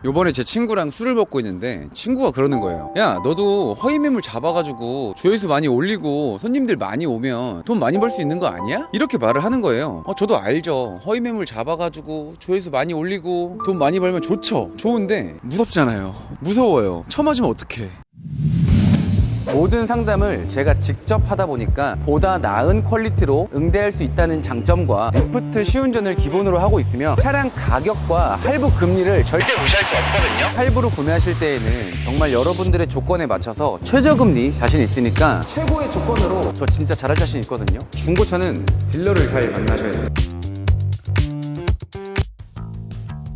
요번에 제 친구랑 술을 먹고 있는데 친구가 그러는 거예요. 야, 너도 허위 매물 잡아가지고 조회수 많이 올리고 손님들 많이 오면 돈 많이 벌 수 있는 거 아니야? 이렇게 말을 하는 거예요. 저도 알죠. 허위 매물 잡아가지고 조회수 많이 올리고 돈 많이 벌면 좋죠. 좋은데 무섭잖아요. 무서워요. 처음 하시면 어떡해. 모든 상담을 제가 직접 하다 보니까 보다 나은 퀄리티로 응대할 수 있다는 장점과 리프트 시운전을 기본으로 하고 있으며 차량 가격과 할부 금리를 절대 무시할 수 없거든요. 할부로 구매하실 때에는 정말 여러분들의 조건에 맞춰서 최저금리 자신 있으니까 최고의 조건으로 저 진짜 잘할 자신 있거든요. 중고차는 딜러를 잘 만나셔야 돼요.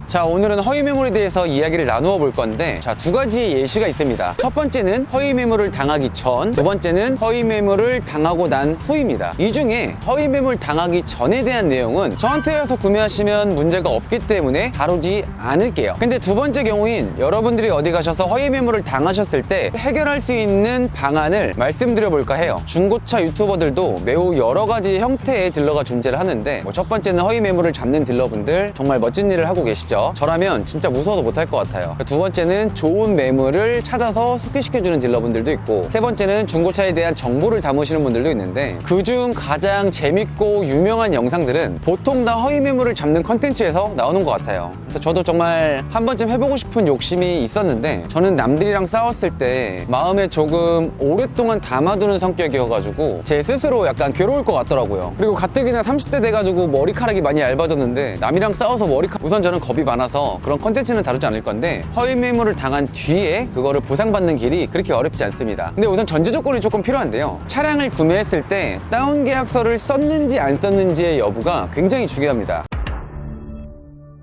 자, 오늘은 허위 매물에 대해서 이야기를 나누어 볼 건데, 자, 두 가지의 예시가 있습니다. 첫 번째는 허위 매물을 당하기 전, 두 번째는 허위 매물을 당하고 난 후입니다. 이 중에 허위 매물 당하기 전에 대한 내용은 저한테 와서 구매하시면 문제가 없기 때문에 다루지 않을게요. 근데 두 번째 경우인 여러분들이 어디 가셔서 허위 매물을 당하셨을 때 해결할 수 있는 방안을 말씀드려 볼까 해요. 중고차 유튜버들도 매우 여러 가지 형태의 딜러가 존재를 하는데, 첫 번째는 허위 매물을 잡는 딜러분들 정말 멋진 일을 하고 계시죠. 저라면 진짜 무서워도 못할 것 같아요. 두 번째는 좋은 매물을 찾아서 소개시켜주는 딜러분들도 있고, 세 번째는 중고차에 대한 정보를 담으시는 분들도 있는데, 그중 가장 재밌고 유명한 영상들은 보통 다 허위 매물을 잡는 컨텐츠에서 나오는 것 같아요. 그래서 저도 정말 한 번쯤 해보고 싶은 욕심이 있었는데, 저는 남들이랑 싸웠을 때 마음에 조금 오랫동안 담아두는 성격이어가지고 제 스스로 약간 괴로울 것 같더라고요. 그리고 가뜩이나 30대 돼가지고 머리카락이 많이 얇아졌는데, 남이랑 싸워서 우선 저는 겁이 많아서 그런 컨텐츠는 다루지 않을 건데, 허위 매물을 당한 뒤에 그거를 보상받는 길이 그렇게 어렵지 않습니다. 근데 우선 전제 조건이 조금 필요한데요. 차량을 구매했을 때 다운 계약서를 썼는지 안 썼는지의 여부가 굉장히 중요합니다.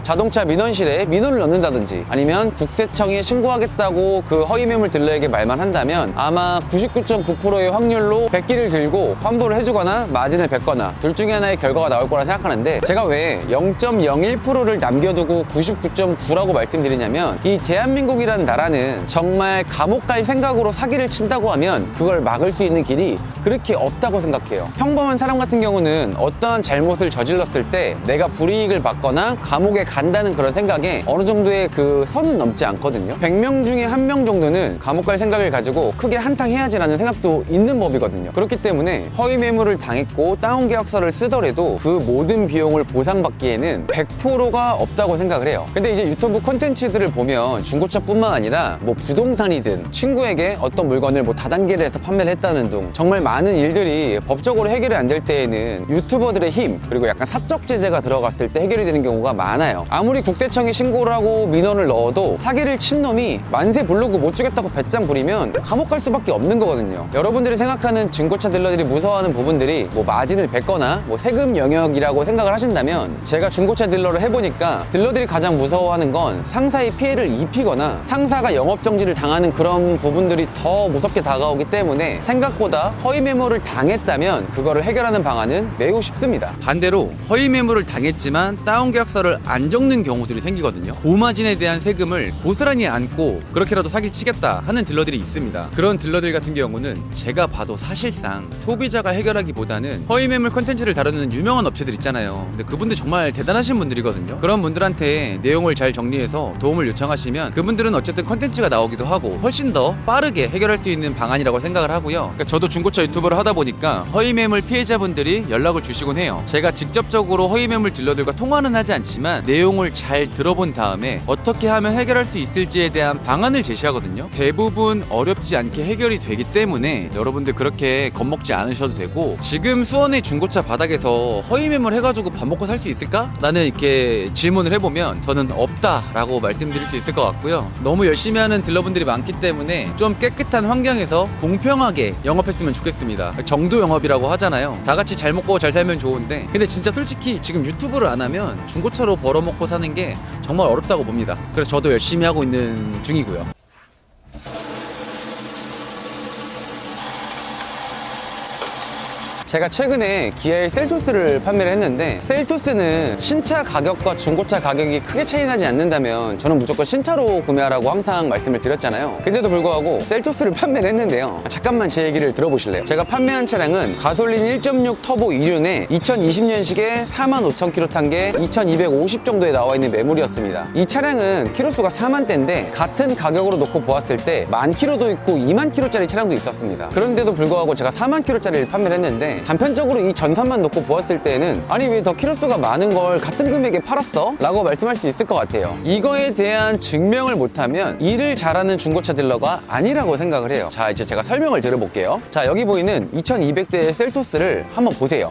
자동차 민원실에 민원을 넣는다든지 아니면 국세청에 신고하겠다고 그 허위 매물 딜러에게 말만 한다면 아마 99.9%의 확률로 100기를 들고 환불을 해주거나 마진을 뱉거나 둘 중에 하나의 결과가 나올 거라 생각하는데, 제가 왜 0.01%를 남겨두고 99.9라고 말씀드리냐면, 이 대한민국이라는 나라는 정말 감옥 갈 생각으로 사기를 친다고 하면 그걸 막을 수 있는 길이 그렇게 없다고 생각해요. 평범한 사람 같은 경우는 어떠한 잘못을 저질렀을 때 내가 불이익을 받거나 감옥에 간다는 그런 생각에 어느 정도의 그 선은 넘지 않거든요. 100명 중에 1명 정도는 감옥 갈 생각을 가지고 크게 한탕 해야지라는 생각도 있는 법이거든요. 그렇기 때문에 허위 매물을 당했고 다운 계약서를 쓰더라도 그 모든 비용을 보상받기에는 100%가 없다고 생각을 해요. 근데 이제 유튜브 콘텐츠들을 보면 중고차뿐만 아니라 뭐 부동산이든 친구에게 어떤 물건을 뭐 다단계를 해서 판매를 했다는 등 정말 많은 일들이 법적으로 해결이 안 될 때에는 유튜버들의 힘, 그리고 약간 사적 제재가 들어갔을 때 해결이 되는 경우가 많아요. 아무리 국세청에 신고를 하고 민원을 넣어도 사기를 친 놈이 만세 부르고 못 주겠다고 배짱 부리면 감옥 갈 수밖에 없는 거거든요. 여러분들이 생각하는 중고차 딜러들이 무서워하는 부분들이 뭐 마진을 뱉거나 뭐 세금 영역이라고 생각을 하신다면, 제가 중고차 딜러를 해보니까 딜러들이 가장 무서워하는 건 상사의 피해를 입히거나 상사가 영업정지를 당하는 그런 부분들이 더 무섭게 다가오기 때문에, 생각보다 허위 매물을 당했다면 그거를 해결하는 방안은 매우 쉽습니다. 반대로 허위 매물을 당했지만 다운 계약서를 안 적는 경우들이 생기거든요. 고마진에 대한 세금을 고스란히 안고 그렇게라도 사기를 치겠다 하는 딜러들이 있습니다. 그런 딜러들 같은 경우는 제가 봐도 사실상 소비자가 해결하기보다는 허위 매물 컨텐츠를 다루는 유명한 업체들 있잖아요. 근데 그분들 정말 대단하신 분들이거든요. 그런 분들한테 내용을 잘 정리해서 도움을 요청하시면 그분들은 어쨌든 컨텐츠가 나오기도 하고 훨씬 더 빠르게 해결할 수 있는 방안이라고 생각을 하고요. 그러니까 저도 중고차 유튜버를 하다 보니까 허위 매물 피해자분들이 연락을 주시곤 해요. 제가 직접적으로 허위 매물 딜러들과 통화는 하지 않지만 내용을 잘 들어본 다음에 어떻게 하면 해결할 수 있을지에 대한 방안을 제시하거든요. 대부분 어렵지 않게 해결이 되기 때문에 여러분들 그렇게 겁먹지 않으셔도 되고, 지금 수원의 중고차 바닥에서 허위 매물 해가지고 밥 먹고 살 수 있을까? 라는 이렇게 질문을 해보면 저는 없다라고 말씀드릴 수 있을 것 같고요. 너무 열심히 하는 딜러분들이 많기 때문에 좀 깨끗한 환경에서 공평하게 영업했으면 좋겠습니다. 정도 영업이라고 하잖아요. 다 같이 잘 먹고 잘 살면 좋은데, 근데 진짜 솔직히 지금 유튜브를 안 하면 중고차로 벌어먹고 사는 게 정말 어렵다고 봅니다. 그래서 저도 열심히 하고 있는 중이고요. 제가 최근에 기아의 셀토스를 판매를 했는데, 셀토스는 신차 가격과 중고차 가격이 크게 차이 나지 않는다면 저는 무조건 신차로 구매하라고 항상 말씀을 드렸잖아요. 근데도 불구하고 셀토스를 판매를 했는데요, 잠깐만 제 얘기를 들어보실래요? 제가 판매한 차량은 가솔린 1.6 터보 2륜에 2020년식에 45,000km 탄 게 2250 정도에 나와 있는 매물이었습니다. 이 차량은 키로수가 4만대인데 같은 가격으로 놓고 보았을 때 10,000km도 있고 20,000km짜리 차량도 있었습니다. 그런데도 불구하고 제가 40,000km짜리를 판매를 했는데, 단편적으로 이 전선만 놓고 보았을 때는 아니 왜 더 키로수가 많은 걸 같은 금액에 팔았어? 라고 말씀할 수 있을 것 같아요. 이거에 대한 증명을 못하면 일을 잘하는 중고차 딜러가 아니라고 생각을 해요. 자, 이제 제가 설명을 드려볼게요. 자, 여기 보이는 2200대의 셀토스를 한번 보세요.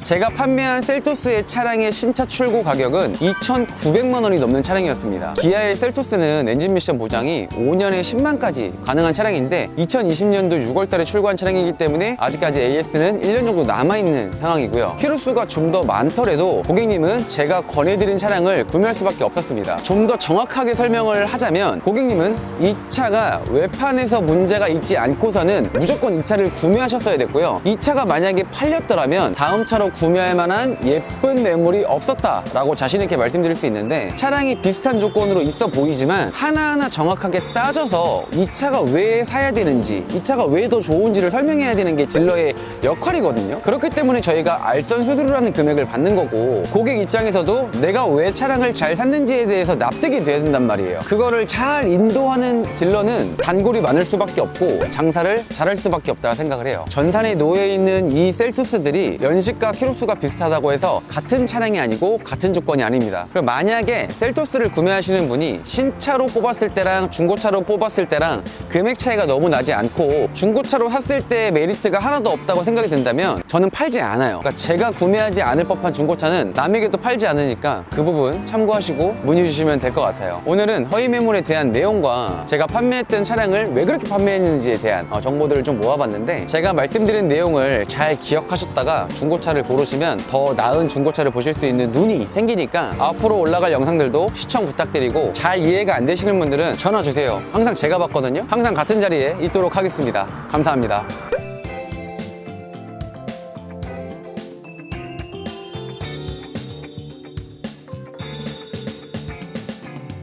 제가 판매한 셀토스의 차량의 신차 출고 가격은 2,900만 원이 넘는 차량이었습니다. 기아의 셀토스는 엔진 미션 보장이 5년에 10만까지 가능한 차량인데 2020년도 6월 달에 출고한 차량이기 때문에 아직까지 AS는 1년 정도 남아있는 상황이고요. 키로수가 좀 더 많더라도 고객님은 제가 권해드린 차량을 구매할 수밖에 없었습니다. 좀 더 정확하게 설명을 하자면, 고객님은 이 차가 외판에서 문제가 있지 않고서는 무조건 이 차를 구매하셨어야 됐고요. 이 차가 만약에 팔렸더라면 다음 차로 구매할 만한 예쁜 매물이 없었다라고 자신 있게 말씀드릴 수 있는데, 차량이 비슷한 조건으로 있어 보이지만 하나하나 정확하게 따져서 이 차가 왜 사야 되는지, 이 차가 왜 더 좋은지를 설명해야 되는 게 딜러의 역할이거든요. 그렇기 때문에 저희가 알선수수료라는 금액을 받는 거고, 고객 입장에서도 내가 왜 차량을 잘 샀는지에 대해서 납득이 돼야 된단 말이에요. 그거를 잘 인도하는 딜러는 단골이 많을 수밖에 없고 장사를 잘할 수밖에 없다 생각을 해요. 전산에 놓여 있는 이 셀토스들이 연식과 키로수가 비슷하다고 해서 같은 차량이 아니고 같은 조건이 아닙니다. 그럼 만약에 셀토스를 구매하시는 분이 신차로 뽑았을 때랑 중고차로 뽑았을 때랑 금액 차이가 너무 나지 않고 중고차로 샀을 때 메리트가 하나도 없다고 생각이 든다면 저는 팔지 않아요. 그러니까 제가 구매하지 않을 법한 중고차는 남에게도 팔지 않으니까 그 부분 참고하시고 문의 주시면 될 것 같아요. 오늘은 허위 매물에 대한 내용과 제가 판매했던 차량을 왜 그렇게 판매했는지에 대한 정보들을 좀 모아봤는데, 제가 말씀드린 내용을 잘 기억하셨다가 중고차를 고르시면 더 나은 중고차를 보실 수 있는 눈이 생기니까 앞으로 올라갈 영상들도 시청 부탁드리고, 잘 이해가 안 되시는 분들은 전화 주세요. 항상 제가 봤거든요. 항상 같은 자리에 있도록 하겠습니다. 감사합니다.